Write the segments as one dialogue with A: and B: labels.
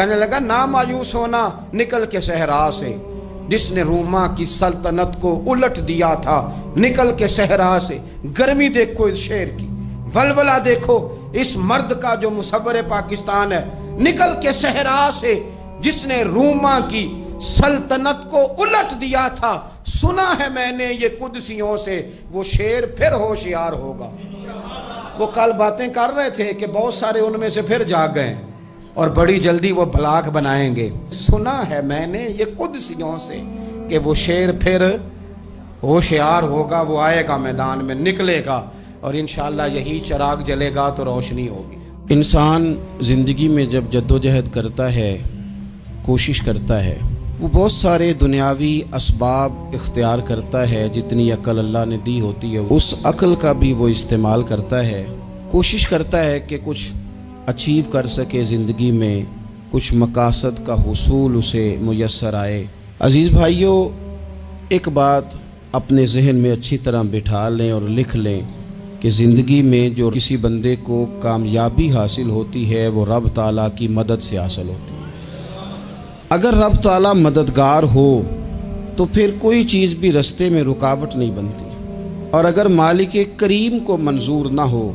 A: کہنے لگا نا مایوس ہونا، نکل کے صحرا سے، جس نے روما کی سلطنت کو الٹ دیا تھا، نکل کے صحرا سے۔ گرمی دیکھو اس شیر کی، ولولہ دیکھو اس مرد کا جو مصور پاکستان ہے، نکل کے صحرا سے جس نے روما کی سلطنت کو الٹ دیا تھا، سنا ہے میں نے یہ قدسیوں سے، وہ شیر پھر ہوشیار ہوگا۔ وہ کل باتیں کر رہے تھے کہ بہت سارے ان میں سے پھر جاگ گئے اور بڑی جلدی وہ بلاک بنائیں گے۔ سنا ہے میں نے یہ قدسیوں سے کہ وہ شیر پھر ہوشیار ہوگا، وہ آئے گا میدان میں، نکلے گا، اور انشاءاللہ یہی چراغ جلے گا تو روشنی ہوگی۔ انسان زندگی میں جب جدوجہد کرتا ہے، کوشش کرتا ہے، وہ بہت سارے دنیاوی اسباب اختیار کرتا ہے، جتنی عقل اللہ نے دی ہوتی ہے اس عقل کا بھی وہ استعمال کرتا ہے، کوشش کرتا ہے کہ کچھ اچیو کر سکے زندگی میں، کچھ مقاصد کا حصول اسے میسر آئے۔ عزیز بھائیوں، ایک بات اپنے ذہن میں اچھی طرح بٹھا لیں اور لکھ لیں کہ زندگی میں جو کسی بندے کو کامیابی حاصل ہوتی ہے وہ رب تعالیٰ کی مدد سے حاصل ہوتی ہے۔ اگر رب تعالیٰ مددگار ہو تو پھر کوئی چیز بھی رستے میں رکاوٹ نہیں بنتی، اور اگر مالک کریم کو منظور نہ ہو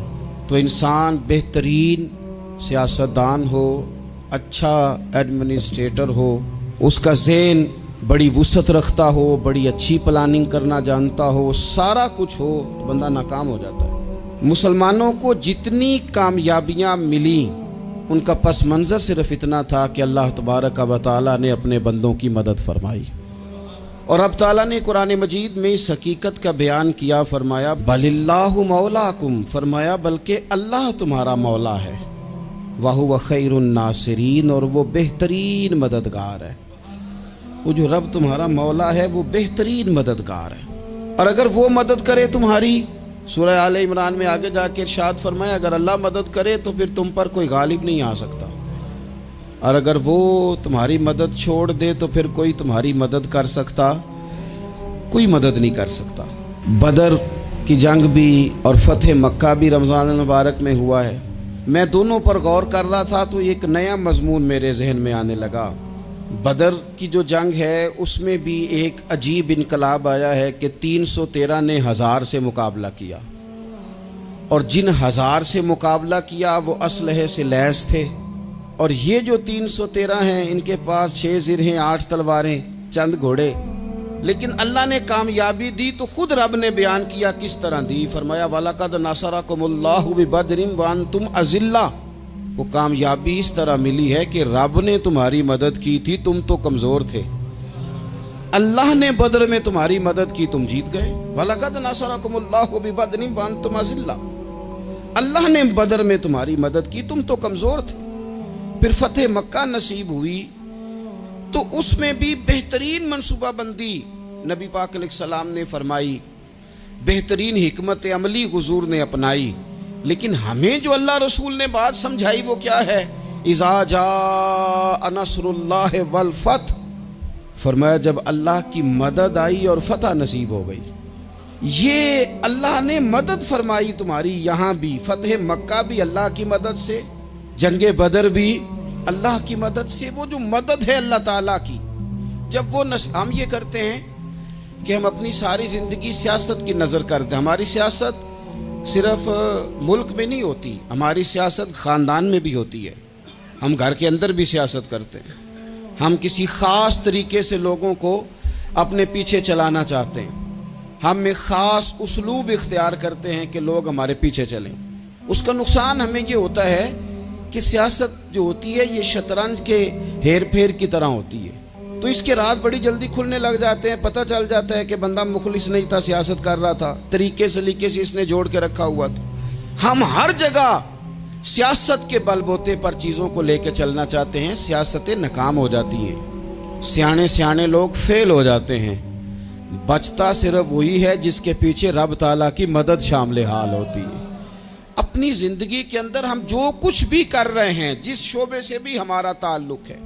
A: تو انسان بہترین سیاستدان ہو، اچھا ایڈمنسٹریٹر ہو، اس کا ذہن بڑی وسعت رکھتا ہو، بڑی اچھی پلاننگ کرنا جانتا ہو، سارا کچھ ہو، تو بندہ ناکام ہو جاتا ہے۔ مسلمانوں کو جتنی کامیابیاں ملیں ان کا پس منظر صرف اتنا تھا کہ اللہ تبارک و تعالیٰ نے اپنے بندوں کی مدد فرمائی، اور اب تعالیٰ نے قرآن مجید میں اس حقیقت کا بیان کیا، فرمایا بل اللہ مولاکم، فرمایا بلکہ اللہ تمہارا مولا ہے، وَهُوَ خَيْرُ النَّاصِرِينَ، اور وہ بہترین مددگار ہے۔ وہ جو رب تمہارا مولا ہے وہ بہترین مددگار ہے، اور اگر وہ مدد کرے تمہاری، سورہ آل عمران میں آگے جا کے ارشاد فرمایا اگر اللہ مدد کرے تو پھر تم پر کوئی غالب نہیں آ سکتا، اور اگر وہ تمہاری مدد چھوڑ دے تو پھر کوئی تمہاری مدد کر سکتا، کوئی مدد نہیں کر سکتا۔ بدر کی جنگ بھی اور فتح مکہ بھی رمضان المبارک میں ہوا ہے۔ میں دونوں پر غور کر رہا تھا تو ایک نیا مضمون میرے ذہن میں آنے لگا۔ بدر کی جو جنگ ہے اس میں بھی ایک عجیب انقلاب آیا ہے کہ 313 نے 1000 سے مقابلہ کیا، اور جن 1000 سے مقابلہ کیا وہ اسلحے سے لیس تھے، اور یہ جو 313 ہیں ان کے پاس 6 زرہیں، 8 تلواریں، چند گھوڑے، لیکن اللہ نے کامیابی دی تو خود رب نے بیان کیا کس طرح دی، فرمایا وَلَقَدْ نَصَرَكُمُ اللَّهُ بِبَدْرٍ وَأَنْتُمْ أَذِلَّةٌ، وہ کامیابی اس طرح ملی ہے کہ رب نے تمہاری مدد کی تھی، تم تو کمزور تھے، اللہ نے بدر میں تمہاری مدد کی، تم جیت گئے۔ وَلَقَدْ نَصَرَكُمُ اللَّهُ بِبَدْرٍ وَأَنْتُمْ أَذِلَّةٌ، اللہ نے بدر میں تمہاری مدد کی، تم تو کمزور تھے۔ پھر فتح مکہ نصیب ہوئی تو اس میں بھی بہترین منصوبہ بندی نبی پاک علیہ السلام نے فرمائی، بہترین حکمت عملی حضور نے اپنائی، لیکن ہمیں جو اللہ رسول نے بات سمجھائی وہ کیا ہے؟ اذا جاء نصر اللہ والفتح، فرمایا جب اللہ کی مدد آئی اور فتح نصیب ہو گئی۔ یہ اللہ نے مدد فرمائی تمہاری، یہاں بھی فتح مکہ بھی اللہ کی مدد سے، جنگ بدر بھی اللہ کی مدد سے۔ وہ جو مدد ہے اللہ تعالیٰ کی، جب وہ ہم یہ کرتے ہیں کہ ہم اپنی ساری زندگی سیاست کی نظر کرتے ہیں، ہماری سیاست صرف ملک میں نہیں ہوتی، ہماری سیاست خاندان میں بھی ہوتی ہے، ہم گھر کے اندر بھی سیاست کرتے ہیں، ہم کسی خاص طریقے سے لوگوں کو اپنے پیچھے چلانا چاہتے ہیں، ہم میں خاص اسلوب اختیار کرتے ہیں کہ لوگ ہمارے پیچھے چلیں۔ اس کا نقصان ہمیں یہ ہوتا ہے کہ سیاست جو ہوتی ہے یہ شطرنج کے ہیر پھیر کی طرح ہوتی ہے، تو اس کے راز بڑی جلدی کھلنے لگ جاتے ہیں، پتہ چل جاتا ہے کہ بندہ مخلص نہیں تھا، سیاست کر رہا تھا، طریقے سلیقے سے اس نے جوڑ کے رکھا ہوا تھا۔ ہم ہر جگہ سیاست کے بل بوتے پر چیزوں کو لے کے چلنا چاہتے ہیں، سیاستیں ناکام ہو جاتی ہیں، سیانے لوگ فیل ہو جاتے ہیں، بچتا صرف وہی ہے جس کے پیچھے رب تعالیٰ کی مدد شامل حال ہوتی ہے۔ اپنی زندگی کے اندر ہم جو کچھ بھی کر رہے ہیں، جس شعبے سے بھی ہمارا تعلق ہے،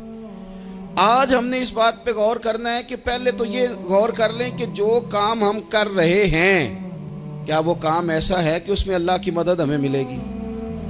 A: آج ہم نے اس بات پہ غور کرنا ہے کہ پہلے تو یہ غور کر لیں کہ جو کام ہم کر رہے ہیں کیا وہ کام ایسا ہے کہ اس میں اللہ کی مدد ہمیں ملے گی؟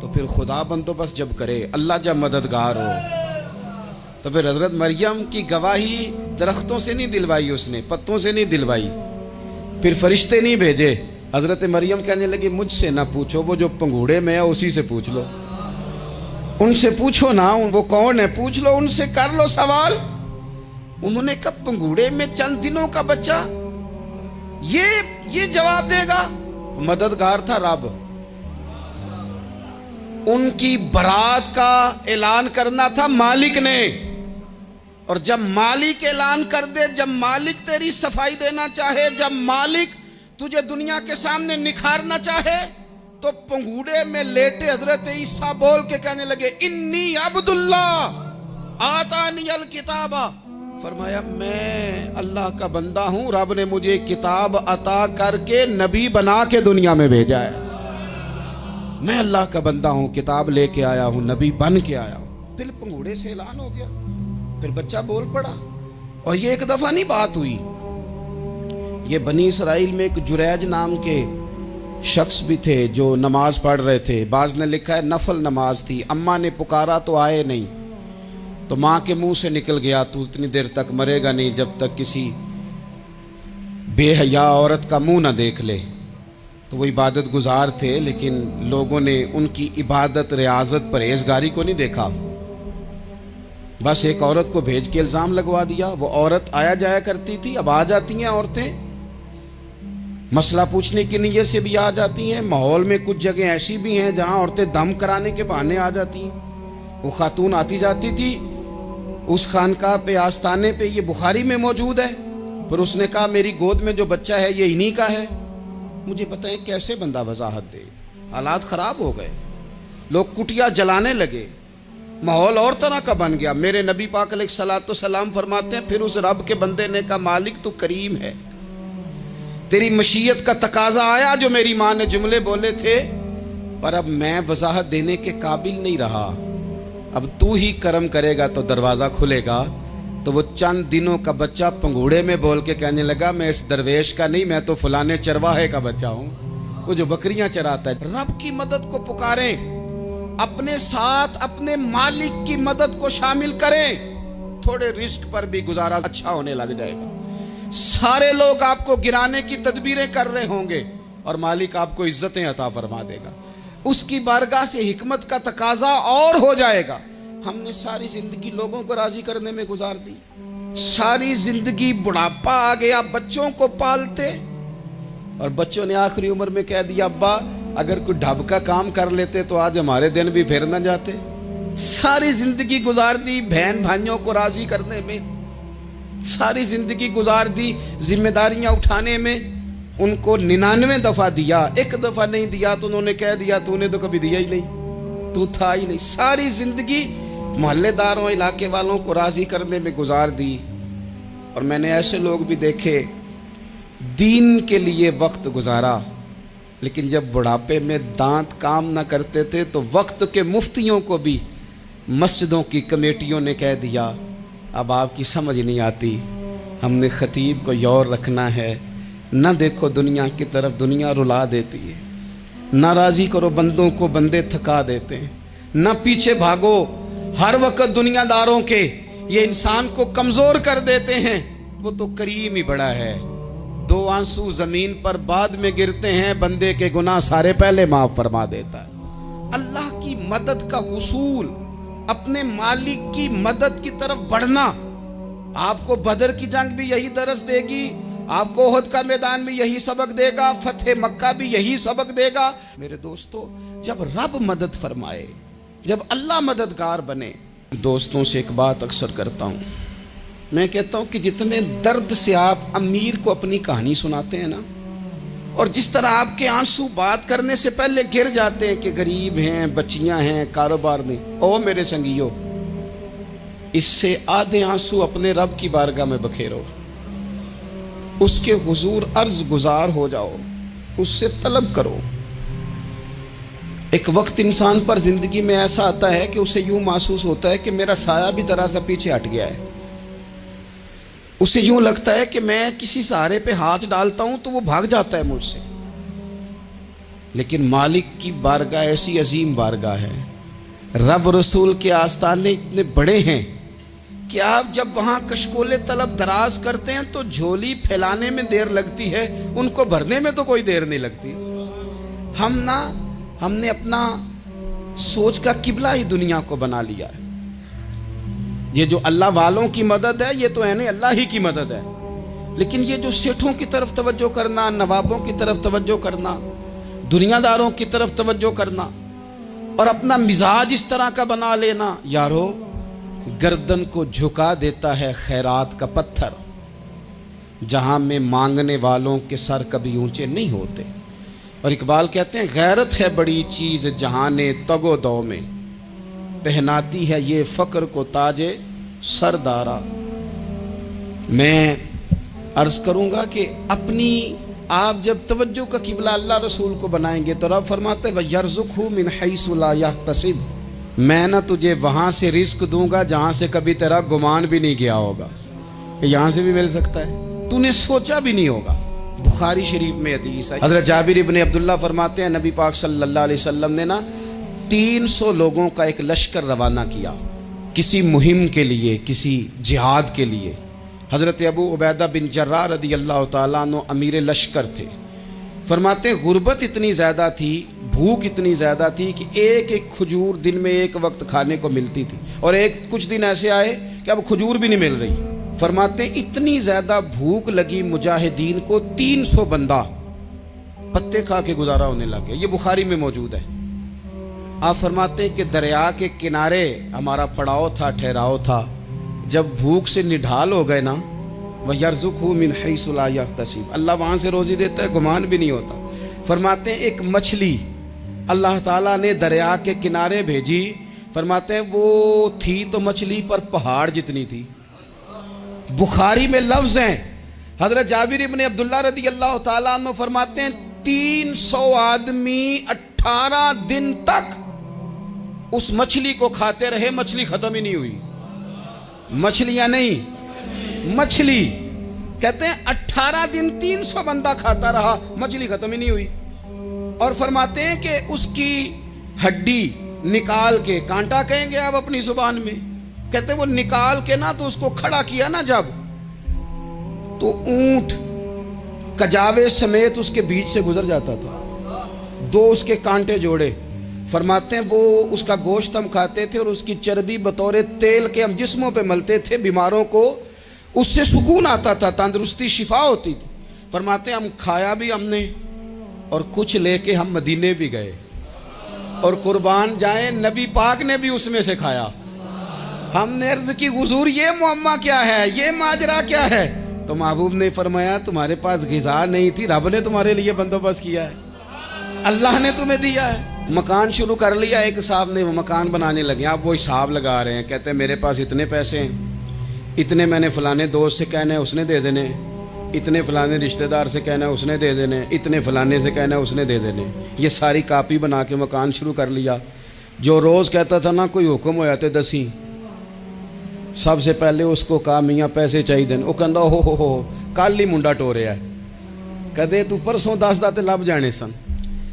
A: تو پھر خدا بندوبست جب کرے، اللہ جب مددگار ہو، تو پھر حضرت مریم کی گواہی درختوں سے نہیں دلوائی، اس نے پتوں سے نہیں دلوائی، پھر فرشتے نہیں بھیجے۔ حضرت مریم کہنے لگی مجھ سے نہ پوچھو، وہ جو پنگوڑے میں ہے اسی سے پوچھ لو، ان سے پوچھو نا، وہ کون ہے پوچھ لو، ان سے کر لو سوال۔ انہوں نے کہا پنگوڑے میں چند دنوں کا بچہ، یہ جواب دے گا؟ مددگار تھا رب، ان کی برات کا اعلان کرنا تھا مالک نے، اور جب مالک اعلان کر دے، جب مالک تیری صفائی دینا چاہے، جب مالک تجھے دنیا کے سامنے نکھارنا چاہے، تو پنگوڑے میں لیٹے حضرت عیسیٰ بول کے کہنے لگے انی عبداللہ آتانی الکتاب، فرمایا میں اللہ کا بندہ ہوں، رب نے مجھے کتاب عطا کر کے نبی بنا کے دنیا میں بھیجا ہے، میں اللہ کا بندہ ہوں، کتاب لے کے آیا ہوں، نبی بن کے آیا ہوں۔ پھر پنگوڑے سے اعلان ہو گیا، پھر بچہ بول پڑا، اور یہ ایک دفعہ نہیں بات ہوئی، یہ بنی اسرائیل میں ایک جریج نام کے شخص بھی تھے جو نماز پڑھ رہے تھے، بعض نے لکھا ہے نفل نماز تھی، اماں نے پکارا تو آئے نہیں، تو ماں کے منہ سے نکل گیا تو اتنی دیر تک مرے گا نہیں جب تک کسی بے حیا عورت کا منہ نہ دیکھ لے۔ تو وہ عبادت گزار تھے، لیکن لوگوں نے ان کی عبادت، ریاضت، پرہیزگاری کو نہیں دیکھا، بس ایک عورت کو بھیج کے الزام لگوا دیا۔ وہ عورت آیا جایا کرتی تھی، اب آ جاتی ہیں عورتیں، مسئلہ پوچھنے کی نیت سے بھی آ جاتی ہیں۔ ماحول میں کچھ جگہ ایسی بھی ہیں جہاں عورتیں دم کرانے کے بہانے آ جاتی ہیں۔ وہ خاتون آتی جاتی تھی اس خانقاہ پہ، آستانے پہ، یہ بخاری میں موجود ہے، پھر اس نے کہا میری گود میں جو بچہ ہے یہ انہی کا ہے۔ مجھے بتائیں کیسے بندہ وضاحت دے؟ حالات خراب ہو گئے، لوگ کٹیا جلانے لگے، ماحول اور طرح کا بن گیا۔ میرے نبی پاک علیہ الصلوۃ والسلام فرماتے ہیں پھر اس رب کے بندے نے کہا مالک تو کریم ہے، تیری مشیت کا تقاضا آیا جو میری ماں نے جملے بولے تھے، پر اب میں وضاحت دینے کے قابل نہیں رہا، اب تو ہی کرم کرے گا تو دروازہ کھلے گا۔ تو وہ چند دنوں کا بچہ پنگوڑے میں بول کے کہنے لگا میں اس درویش کا نہیں، میں تو فلانے چرواہے کا بچہ ہوں، وہ جو بکریاں چراتا ہے۔ رب کی مدد کو پکاریں، اپنے ساتھ اپنے مالک کی مدد کو شامل کریں، تھوڑے رزق پر بھی گزارا اچھا ہونے لگ جائے گا۔ سارے لوگ آپ کو گرانے کی تدبیریں کر رہے ہوں گے اور مالک آپ کو عزتیں عطا فرما دے گا، اس کی بارگاہ سے حکمت کا تقاضا اور ہو جائے گا۔ ہم نے ساری زندگی لوگوں کو راضی کرنے میں گزار دی، ساری زندگی بڑھاپا آ گیا بچوں کو پالتے، اور بچوں نے آخری عمر میں کہہ دیا ابا اگر کوئی ڈھب کا کام کر لیتے تو آج ہمارے دن بھی پھر نہ جاتے۔ ساری زندگی گزار دی بہن بھائیوں کو راضی کرنے میں، ساری زندگی گزار دی ذمہ داریاں اٹھانے میں، ان کو 99 دفعہ دیا، ایک دفعہ نہیں دیا تو انہوں نے کہہ دیا تو نے تو کبھی دیا ہی نہیں، تو تھا ہی نہیں۔ ساری زندگی محلے داروں، علاقے والوں کو راضی کرنے میں گزار دی۔ اور میں نے ایسے لوگ بھی دیکھے دین کے لیے وقت گزارا، لیکن جب بڑھاپے میں دانت کام نہ کرتے تھے تو وقت کے مفتیوں کو بھی مسجدوں کی کمیٹیوں نے کہہ دیا اب آپ کی سمجھ نہیں آتی، ہم نے خطیب کو یور رکھنا ہے، نہ دیکھو دنیا کی طرف، دنیا رلا دیتی ہے، نہ راضی کرو بندوں کو، بندے تھکا دیتے ہیں، نہ پیچھے بھاگو ہر وقت دنیا داروں کے، یہ انسان کو کمزور کر دیتے ہیں، وہ تو کریم ہی بڑا ہے، 2 آنسو زمین پر بعد میں گرتے ہیں، بندے کے گناہ سارے پہلے معاف فرما دیتا ہے۔ اللہ کی مدد کا حصول، اپنے مالک کی مدد کی طرف بڑھنا، آپ کو بدر کی جنگ بھی یہی درس دے گی، آپ کو احد کا میدان بھی یہی سبق دے گا، فتح مکہ بھی یہی سبق دے گا۔ میرے دوستو جب رب مدد فرمائے، جب اللہ مددگار بنے، دوستوں سے ایک بات اکثر کرتا ہوں، میں کہتا ہوں کہ جتنے درد سے آپ امیر کو اپنی کہانی سناتے ہیں نا، اور جس طرح آپ کے آنسو بات کرنے سے پہلے گر جاتے ہیں کہ غریب ہیں، بچیاں ہیں، کاروبار نہیں، او میرے سنگیو، اس سے آدھے آنسو اپنے رب کی بارگاہ میں بکھیرو، اس کے حضور عرض گزار ہو جاؤ، اس سے طلب کرو۔ ایک وقت انسان پر زندگی میں ایسا آتا ہے کہ اسے یوں محسوس ہوتا ہے کہ میرا سایہ بھی ذرا سا پیچھے ہٹ گیا ہے، اسے یوں لگتا ہے کہ میں کسی سہارے پہ ہاتھ ڈالتا ہوں تو وہ بھاگ جاتا ہے مجھ سے، لیکن مالک کی بارگاہ ایسی عظیم بارگاہ ہے، رب رسول کے آستانے اتنے بڑے ہیں کہ آپ جب وہاں کشکول طلب دراز کرتے ہیں تو جھولی پھیلانے میں دیر لگتی ہے، ان کو بھرنے میں تو کوئی دیر نہیں لگتی۔ ہم نے اپنا سوچ کا قبلہ ہی دنیا کو بنا لیا ہے۔ یہ جو اللہ والوں کی مدد ہے یہ تو ہے نہیں، اللہ ہی کی مدد ہے، لیکن یہ جو سیٹھوں کی طرف توجہ کرنا، نوابوں کی طرف توجہ کرنا، دنیا داروں کی طرف توجہ کرنا اور اپنا مزاج اس طرح کا بنا لینا، یارو گردن کو جھکا دیتا ہے خیرات کا پتھر، جہاں میں مانگنے والوں کے سر کبھی اونچے نہیں ہوتے۔ اور اقبال کہتے ہیں غیرت ہے بڑی چیز جہانے تگ و دو میں، پہناتی ہے یہ فقر کو تاج سردارا۔ میں عرض کروں گا کہ اپنی آپ جب توجہ کا قبلہ اللہ رسول کو بنائیں گے تو رب فرماتے ہیں وَيَرْزُقْهُ مِنْ حَيْثُ لَا يَحْتَسِبُ، میں نہ تجھے وہاں سے رزق دوں گا جہاں سے کبھی تیرا گمان بھی نہیں گیا ہوگا، یہاں سے بھی مل سکتا ہے، تو نے سوچا بھی نہیں ہوگا۔ بخاری شریف میں حدیث ہے، حضرت جابر ابن عبداللہ فرماتے ہیں نبی پاک صلی اللہ علیہ وسلم نے 300 لوگوں کا ایک لشکر روانہ کیا کسی مہم کے لیے، کسی جہاد کے لیے۔ حضرت ابو عبیدہ بن جراح رضی اللہ تعالیٰ عنہ امیر لشکر تھے۔ فرماتے ہیں غربت اتنی زیادہ تھی، بھوک اتنی زیادہ تھی کہ ایک ایک کھجور دن میں ایک وقت کھانے کو ملتی تھی، اور کچھ دن ایسے آئے کہ اب کھجور بھی نہیں مل رہی۔ فرماتے ہیں اتنی زیادہ بھوک لگی مجاہدین کو 300 بندہ پتے کھا کے گزارا ہونے لگے، یہ بخاری میں موجود ہے۔ آپ فرماتے ہیں کہ دریا کے کنارے ہمارا پڑاؤ تھا، ٹھہراؤ تھا، جب بھوک سے نڈھال ہو گئے نا، وَيَرْزُقْهُ مِنْ حَيْثُ لَا يَحْتَسِبُ، اللہ وہاں سے روزی دیتا ہے، گمان بھی نہیں ہوتا۔ فرماتے ہیں ایک مچھلی اللہ تعالیٰ نے دریا کے کنارے بھیجی، فرماتے ہیں وہ تھی تو مچھلی پر پہاڑ جتنی تھی۔ بخاری میں لفظ ہیں، حضرت جابر ابن عبداللہ رضی اللہ تعالیٰ عنہ فرماتے ہیں 300 آدمی 18 دن تک اس مچھلی کو کھاتے رہے، مچھلی ختم ہی نہیں ہوئی۔ مچھلیاں نہیں، مچھلی کہتے ہیں 18 دن 300 بندہ کھاتا رہا، مچھلی ختم ہی نہیں ہوئی۔ اور فرماتے ہیں کہ اس کی ہڈی نکال کے، کانٹا کہیں گے آپ اپنی زبان میں، کہتے ہیں وہ نکال کے نا تو اس کو کھڑا کیا نا جب، تو اونٹ کجاوے سمیت اس کے بیچ سے گزر جاتا تھا، 2 اس کے کانٹے جوڑے۔ فرماتے ہیں وہ اس کا گوشت ہم کھاتے تھے اور اس کی چربی بطور تیل کے ہم جسموں پہ ملتے تھے، بیماروں کو اس سے سکون آتا تھا، تندرستی شفا ہوتی تھی۔ فرماتے ہیں ہم کھایا بھی ہم نے اور کچھ لے کے ہم مدینے بھی گئے، اور قربان جائیں نبی پاک نے بھی اس میں سے کھایا۔ ہم نے عرض کی حضور یہ معمہ کیا ہے، یہ ماجرا کیا ہے؟ تو محبوب نے فرمایا تمہارے پاس غذا نہیں تھی، رب نے تمہارے لیے بندوبست کیا ہے، اللہ نے تمہیں دیا ہے۔ مکان شروع کر لیا، ایک صاحب نے وہ مکان بنانے لگے، آپ وہ حساب لگا رہے ہیں، کہتے ہیں میرے پاس اتنے پیسے ہیں، اتنے میں نے فلانے دوست سے کہنا ہے اس نے دے دینے، اتنے فلانے رشتہ دار سے کہنا ہے اس نے دے دینے، اتنے فلانے سے کہنا ہے اس نے دے دینے۔ یہ ساری کاپی بنا کے مکان شروع کر لیا۔ جو روز کہتا تھا نا کوئی حکم ہو جاتے 10 سب سے پہلے اس کو کہا میاں پیسے چاہیے دین، وہ کہندا ہو کل ہی منڈا ٹوریا ہے، کہتے تو پرسوں 10 داتے لب جانے سن۔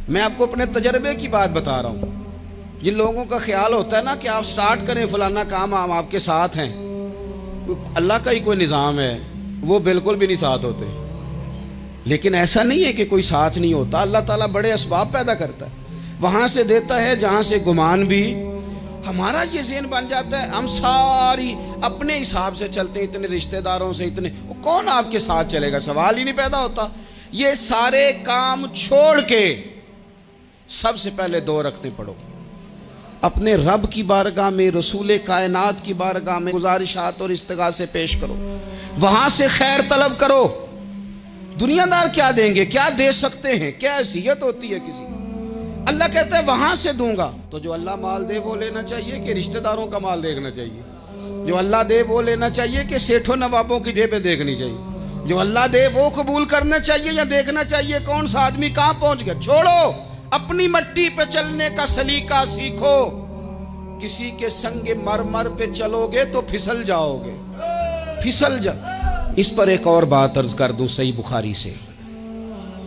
A: میں آپ کو اپنے تجربے کی بات بتا رہا ہوں۔ جن لوگوں کا خیال ہوتا ہے نا کہ آپ سٹارٹ کریں فلانا کام، ہم آپ کے ساتھ ہیں، اللہ کا ہی کوئی نظام ہے، وہ بالکل بھی نہیں ساتھ ہوتے۔ لیکن ایسا نہیں ہے کہ کوئی ساتھ نہیں ہوتا، اللہ تعالیٰ بڑے اسباب پیدا کرتا ہے، وہاں سے دیتا ہے جہاں سے گمان بھی۔ ہمارا یہ ذہن بن جاتا ہے ہم ساری اپنے حساب سے چلتے ہیں، اتنے رشتہ داروں سے، اتنے، کون آپ کے ساتھ چلے گا؟ سوال ہی نہیں پیدا ہوتا۔ یہ سارے کام چھوڑ کے سب سے پہلے 2 رکعتیں پڑھو، اپنے رب کی بارگاہ میں، رسول کائنات کی بارگاہ میں گزارشات اور استغاثے پیش کرو، وہاں سے خیر طلب کرو۔ دنیا دار کیا دیں گے، کیا دے سکتے ہیں، کیا حیثیت ہوتی ہے کسی؟ اللہ کہتا ہے وہاں سے دوں گا۔ تو جو اللہ مال دے وہ لینا چاہیے کہ رشتہ داروں کا مال دیکھنا چاہیے؟ جو اللہ دے وہ لینا چاہیے کہ سیٹھوں نوابوں کی جیبیں دیکھنی چاہیے؟ جو اللہ دے وہ قبول کرنا چاہیے یا دیکھنا چاہیے کون سا آدمی کہاں پہنچ گیا؟ چھوڑو، اپنی مٹی پہ چلنے کا سلیقہ سیکھو۔ کسی کے سنگ مرمر پہ چلو گے تو پھسل جاؤ گے، پھسل جا۔ اس پر ایک اور بات عرض کر دوں صحیح بخاری سے،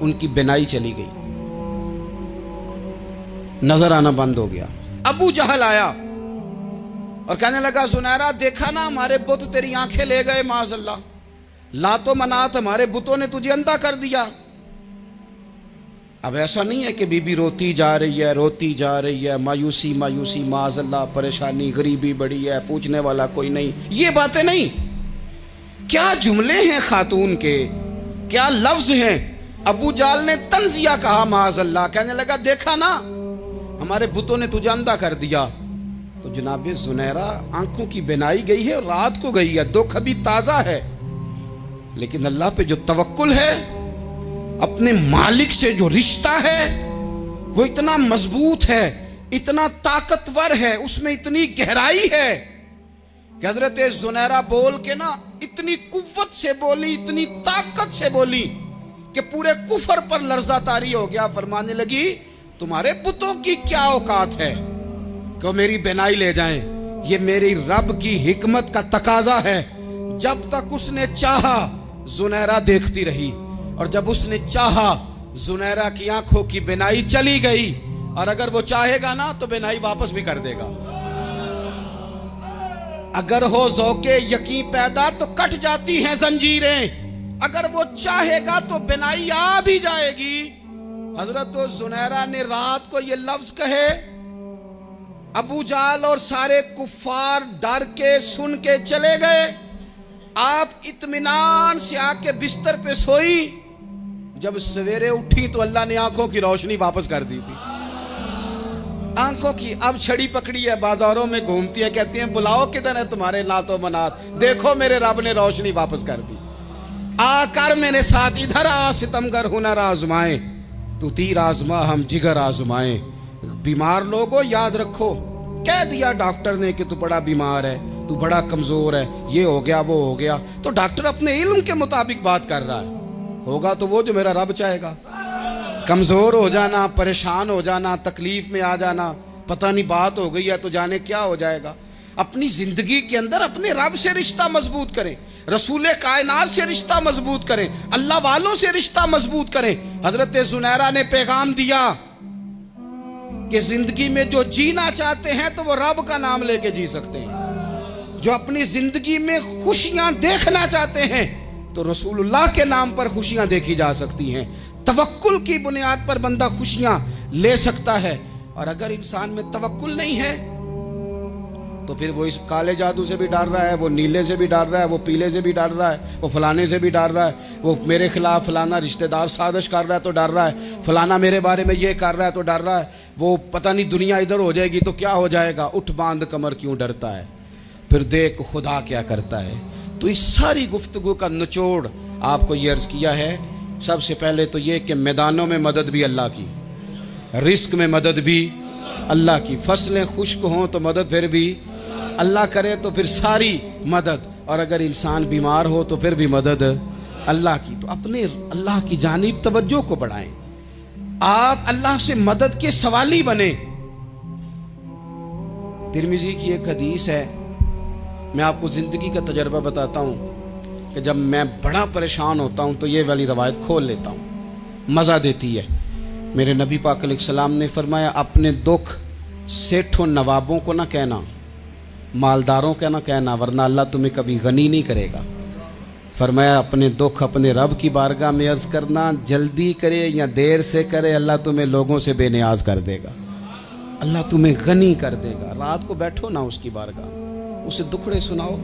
A: ان کی بینائی چلی گئی, نظر آنا بند ہو گیا. ابو جہل آیا اور کہنے لگا زنیرہ دیکھا نا ہمارے بت تیری آنکھیں لے گئے معاذ اللہ, لات و منات ہمارے بتوں نے تجھے اندھا کر دیا. اب ایسا نہیں ہے کہ بی بی روتی جا رہی ہے, مایوسی معاذ اللہ, پریشانی, غریبی بڑی ہے, پوچھنے والا کوئی نہیں, یہ باتیں نہیں. کیا جملے ہیں خاتون کے, کیا لفظ ہیں. ابو جہل نے تنزیہ کہا معاذ اللہ, کہنے لگا دیکھا نا ہمارے بتوں نے تجھے اندھا کر دیا. تو جناب زنیرہ آنکھوں کی بینائی گئی ہے, رات کو گئی ہے, دکھ ابھی تازہ ہے, لیکن اللہ پہ جو توکل ہے, اپنے مالک سے جو رشتہ ہے وہ اتنا مضبوط ہے, اتنا طاقتور ہے, اس میں اتنی گہرائی ہے کہ حضرت زنیرہ بول کے نا اتنی قوت سے بولی, اتنی طاقت سے بولی کہ پورے کفر پر لرزہ طاری ہو گیا. فرمانے لگی تمہارے بتوں کی کیا اوقات ہے کہ وہ میری بینائی لے جائیں, یہ میری رب کی حکمت کا تقاضا ہے. جب تک اس نے چاہا زنیرہ دیکھتی رہی, اور جب اس نے چاہا زنیرہ کی آنکھوں کی بینائی چلی گئی, اور اگر وہ چاہے گا نا تو بینائی واپس بھی کر دے گا. اگر ہو ذوق یقین پیدا تو کٹ جاتی ہیں زنجیریں, اگر وہ چاہے گا تو بینائی آ بھی جائے گی. حضرت زنیرہ نے رات کو یہ لفظ کہے, ابو جہل اور سارے کفار ڈر کے سن کے چلے گئے. آپ اطمینان سے آ کے بستر پہ سوئی. جب سویرے اٹھی تو اللہ نے آنکھوں کی روشنی واپس کر دی تھی. آنکھوں کی اب چھڑی پکڑی ہے, بازاروں میں گھومتی ہے, کہتی ہیں بلاؤ کدھر ہے تمہارے لات و منات, دیکھو میرے رب نے روشنی واپس کر دی. آ کر میرے ساتھ ادھر آ, ستمگر ہنر آزمائیں, تو تیر آزما ہم جگر آزمائیں. بیمار لوگوں یاد رکھو, کہہ دیا ڈاکٹر نے کہ تو بڑا بیمار ہے, تو بڑا کمزور ہے, یہ ہو گیا وہ ہو گیا, تو ڈاکٹر اپنے علم کے مطابق بات کر رہا ہے. ہوگا تو وہ جو میرا رب چاہے گا. کمزور ہو جانا, پریشان ہو جانا, تکلیف میں آ جانا, پتہ نہیں بات ہو گئی ہے تو جانے کیا ہو جائے گا. اپنی زندگی کے اندر اپنے رب سے رشتہ مضبوط کریں, رسول کائنات سے رشتہ مضبوط کریں, اللہ والوں سے رشتہ مضبوط کریں. حضرت زنیرہ نے پیغام دیا کہ زندگی میں جو جینا چاہتے ہیں تو وہ رب کا نام لے کے جی سکتے ہیں. جو اپنی زندگی میں خوشیاں دیکھنا چاہتے ہیں تو رسول اللہ کے نام پر خوشیاں دیکھی جا سکتی ہیں. توکل کی بنیاد پر بندہ خوشیاں لے سکتا ہے. اور اگر انسان میں توکل نہیں ہے تو پھر وہ اس کالے جادو سے بھی ڈر رہا ہے, وہ نیلے سے بھی ڈر رہا ہے, وہ پیلے سے بھی ڈر رہا ہے, وہ فلانے سے بھی ڈر رہا ہے, وہ میرے خلاف فلانا رشتہ دار سازش کر رہا ہے تو ڈر رہا ہے, فلانا میرے بارے میں یہ کر رہا ہے تو ڈر رہا ہے, وہ پتہ نہیں دنیا ادھر ہو جائے گی تو کیا ہو جائے گا. اٹھ باندھ کمر کیوں ڈرتا ہے, پھر دیکھ خدا کیا کرتا ہے. تو اس ساری گفتگو کا نچوڑ آپ کو یہ عرض کیا ہے. سب سے پہلے تو یہ کہ میدانوں میں مدد بھی اللہ کی, رزق میں مدد بھی اللہ کی, فصلیں خشک ہوں تو مدد پھر بھی اللہ کرے, تو پھر ساری مدد, اور اگر انسان بیمار ہو تو پھر بھی مدد اللہ کی. تو اپنے اللہ کی جانب توجہ کو بڑھائیں, آپ اللہ سے مدد کے سوالی بنیں. ترمذی کی ایک حدیث ہے, میں آپ کو زندگی کا تجربہ بتاتا ہوں کہ جب میں بڑا پریشان ہوتا ہوں تو یہ والی روایت کھول لیتا ہوں, مزہ دیتی ہے. میرے نبی پاک علیہ السلام نے فرمایا اپنے دکھ سیٹھوں نوابوں کو نہ کہنا, مالداروں کا نہ کہنا, ورنہ اللہ تمہیں کبھی غنی نہیں کرے گا. فرمایا اپنے دکھ اپنے رب کی بارگاہ میں عرض کرنا, جلدی کرے یا دیر سے کرے اللہ تمہیں لوگوں سے بے نیاز کر دے گا, اللہ تمہیں غنی کر دے گا. رات کو بیٹھو نا اس کی بارگاہ, اسے دکھڑے سناؤ,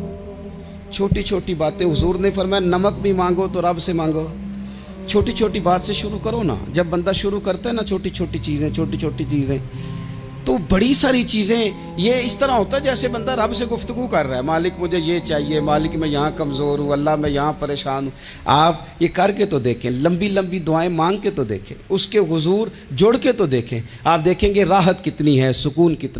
A: چھوٹی چھوٹی باتیں. حضور نے فرمایا نمک بھی مانگو تو رب سے مانگو, چھوٹی چھوٹی بات سے شروع کرو نا. جب بندہ شروع کرتا ہے نا چھوٹی چھوٹی چیزیں تو بڑی ساری چیزیں, یہ اس طرح ہوتا ہے جیسے بندہ رب سے گفتگو کر رہا ہے, مالک مجھے یہ چاہیے, مالک میں یہاں کمزور ہوں, اللہ میں یہاں پریشان ہوں. آپ یہ کر کے تو دیکھیں, لمبی لمبی دعائیں مانگ کے تو دیکھیں, اس کے حضور جوڑ کے تو دیکھیں, آپ دیکھیں گے راحت کتنی ہے, سکون کتنا.